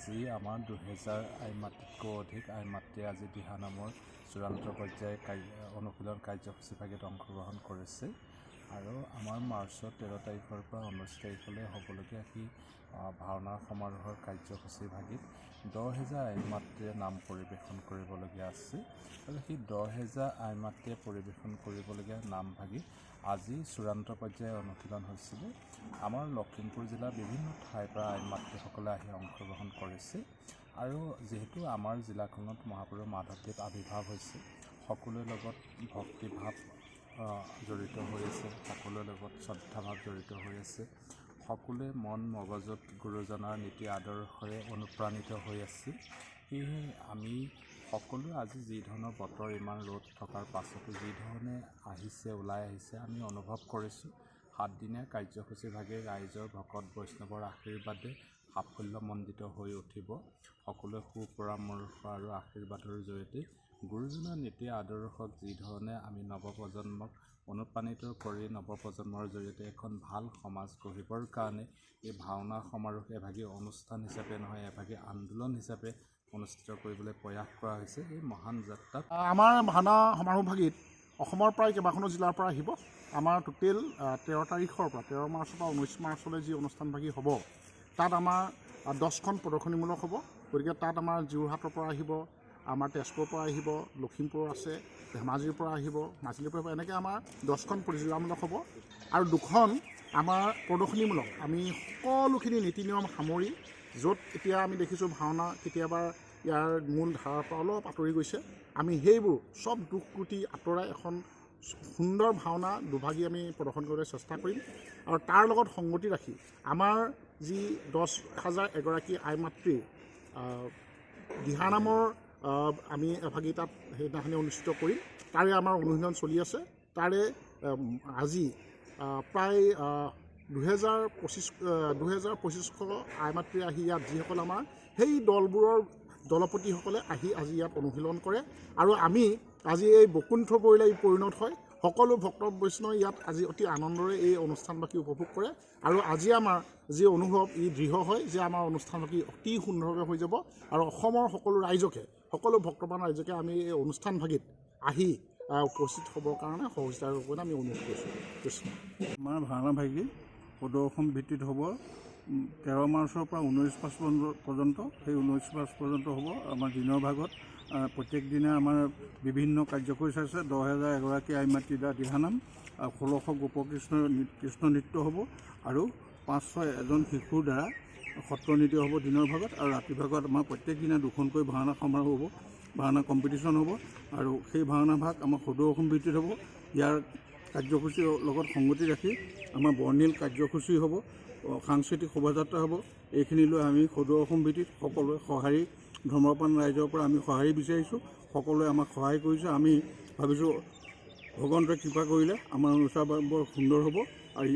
আজি আমাৰ 2000 আইমাতৃতকৈ অধিক আইমাতৃয়ে আজি দিহানামৰ চূড়ান্ত পৰ্যায়ৰ অনুশীলন কাৰ্যসূচী ভাগত অংশগ্ৰহণ কৰিছে আৰু আমাৰ মাৰ্চৰ 13 তাৰিখৰ পৰা 19 তাৰিখলৈ হ'বলগীয়া সেই ভাওনাৰ সমাৰোহৰ কাৰ্যসূচী ভাগত 10,000 আইমাতৃয়ে নাম পৰিৱেশন কৰিবলগীয়া আছে আৰু সেই 10,000 আইমাতৃয়ে পৰিৱেশন কৰিবলগীয়া নাম ভাগি আজি চূড়ান্ত পৰ্যায়ৰ অনুশীলন হৈছিল। আমাৰ লখিমপুৰ জিলাৰ বিভিন্ন ঠাইৰ পৰা আইমাতৃসকলে আহি অংশগ্ৰহণ কৰিছে আৰু যেহেতু আমাৰ জিলাখনত মহাপুৰুষ মাধৱদেৱ আৱিৰ্ভাৱ হৈছে, সকলোৰে লগত ভক্তিভাৱ জড়িত হৈ আছে, সকলোৰে লগত শ্ৰদ্ধাভাৱ জড়িত হৈ আছে, সকলোৱে মন মগজত গুৰুজনাৰ নীতি আদৰ্শৰে অনুপ্ৰাণিত হৈ আছে। সেয়েহে আমি সকলোৱে আজি যি ধৰণৰ বতৰ ইমান ৰ'দ থকাৰ পাছতো যি ধৰণে ওলাই আহিছে আমি অনুভৱ কৰিছোঁ। 7 দিনীয়া কাৰ্যসূচী ভাগে ৰাইজৰ ভকত বৈষ্ণৱৰ আশীৰ্বাদে সাফল্যমণ্ডিত হৈ উঠিব। সকলোৱে সুপৰামৰ্শ আৰু আশীৰ্বাদৰ জৰিয়তে গুৰুজনাৰ নীতি আদৰ্শক যি ধৰণে আমি নৱপ্ৰজন্মক অনুপ্ৰাণিত কৰি নৱপ্ৰজন্মৰ জৰিয়তে এখন ভাল সমাজ গঢ়িবৰ কাৰণে এই ভাওনা সমাৰোহ এভাগি অনুষ্ঠান হিচাপে নহয়, এভাগি আন্দোলন হিচাপে অনুষ্ঠিত কৰিবলৈ প্ৰয়াস কৰা হৈছে। এই মহান যাত্ৰাত আমাৰ ভাওনা সমাৰোহভাগিত অসমৰ প্ৰায় কেইবাখনো জিলাৰ পৰা আহিব। আমাৰ টোটেল 13 তাৰিখৰ পৰা 13 মাৰ্চৰ পৰা 19 মাৰ্চলৈ যি অনুষ্ঠানভাগি হ'ব তাত আমাৰ 10খন প্ৰদৰ্শনীমূলক হ'ব। গতিকে তাত আমাৰ যোৰহাটৰ পৰা আহিব, আমাৰ তেজপুৰৰ পৰা আহিব, লখিমপুৰ আছে, ধেমাজিৰ পৰা আহিব, মাজুলীৰ পৰা আহিব, এনেকৈ আমাৰ 10খন জিলামূলক হ'ব আৰু 2খন আমাৰ প্ৰদৰ্শনীমূলক। আমি সকলোখিনি নীতি নিয়ম সামৰি, য'ত এতিয়া আমি দেখিছোঁ ভাওনা কেতিয়াবা ইয়াৰ মূল ধাৰাৰ পৰা অলপ আঁতৰি গৈছে, আমি সেইবোৰ চব দুখ ক্ৰুটি আঁতৰাই এখন সুন্দৰ ভাওনা দুভাগী আমি প্ৰদৰ্শন কৰিবলৈ চেষ্টা কৰিম আৰু তাৰ লগত সংগতি ৰাখি আমাৰ যি 10,000 এগৰাকী আইমাতৃৰ দিহানামৰ আমি এভাগী তাত সেইদিনাখনি অনুষ্ঠিত কৰিম। তাৰে আমাৰ অনুশীলন চলি আছে। তাৰে আজি প্ৰায় 2,200 আইমাতৃ আহি ইয়াত যিসকল আমাৰ সেই দলবোৰৰ দলপতিসকলে আহি আজি ইয়াত অনুশীলন কৰে আৰু আমি আজি এই বৈকুণ্ঠ পৰিলে পৰিণত হয়। সকলো ভক্ত বৈষ্ণৱ ইয়াত আজি অতি আনন্দৰে এই অনুষ্ঠানভাগি উপভোগ কৰে আৰু আজি আমাৰ যি অনুভৱ ই দৃঢ় হয় যে আমাৰ অনুষ্ঠানভাগি অতি সুন্দৰভাৱে হৈ যাব আৰু অসমৰ সকলো ৰাইজকে, সকলো ভক্তবান ৰাইজকে আমি এই অনুষ্ঠানভাগিত আহি উপস্থিত হ'বৰ কাৰণে সহযোগিতা কৰিবলৈ আমি অনুৰোধ কৰিছোঁ। আমাৰ ভাওনা ভাগি প্ৰদৰ্শন ভিত্তিত হ'ব 13 মাৰ্চৰ পৰা 19 মাৰ্চ পৰ্যন্ত। সেই 19 মাৰ্চ পৰ্যন্ত হ'ব আমাৰ দিনৰ ভাগত। প্ৰত্যেক দিনে আমাৰ বিভিন্ন কাৰ্যসূচী আছে। 10,000 এগৰাকী আইমাতৃ দিহানাম, 1600 গোপকৃষ্ণ কৃষ্ণ নৃত্য হ'ব আৰু 500 এজন শিশুৰ দ্বাৰা সত্ৰ নীতি হ'ব দিনৰ ভাগত আৰু ৰাতিৰ ভাগত আমাৰ প্ৰত্যেক দিনা 2খনকৈ ভাওনা সমাৰোহ হ'ব, ভাওনা কম্পিটিশ্যন হ'ব আৰু সেই ভাওনা ভাগ আমাৰ সদৌ অসম ভিত্তিত হ'ব। ইয়াৰ কাৰ্যসূচীৰ লগত সংগতি ৰাখি আমাৰ বৰ্ণিল কাৰ্যসূচী হ'ব, সাংস্কৃতিক শোভাযাত্ৰা হ'ব। এইখিনি লৈ আমি সদৌ অসম ভিত্তিত সকলোৱে সঁহাৰি, ধৰ্মপ্ৰাণ ৰাইজৰ পৰা আমি সঁহাৰি বিচাৰিছোঁ। সকলোৱে আমাক সহায় কৰিছে। আমি ভাবিছোঁ ভগৱন্তই কৃপা কৰিলে আমাৰ অনুষ্ঠান বৰ সুন্দৰ হ'ব আৰু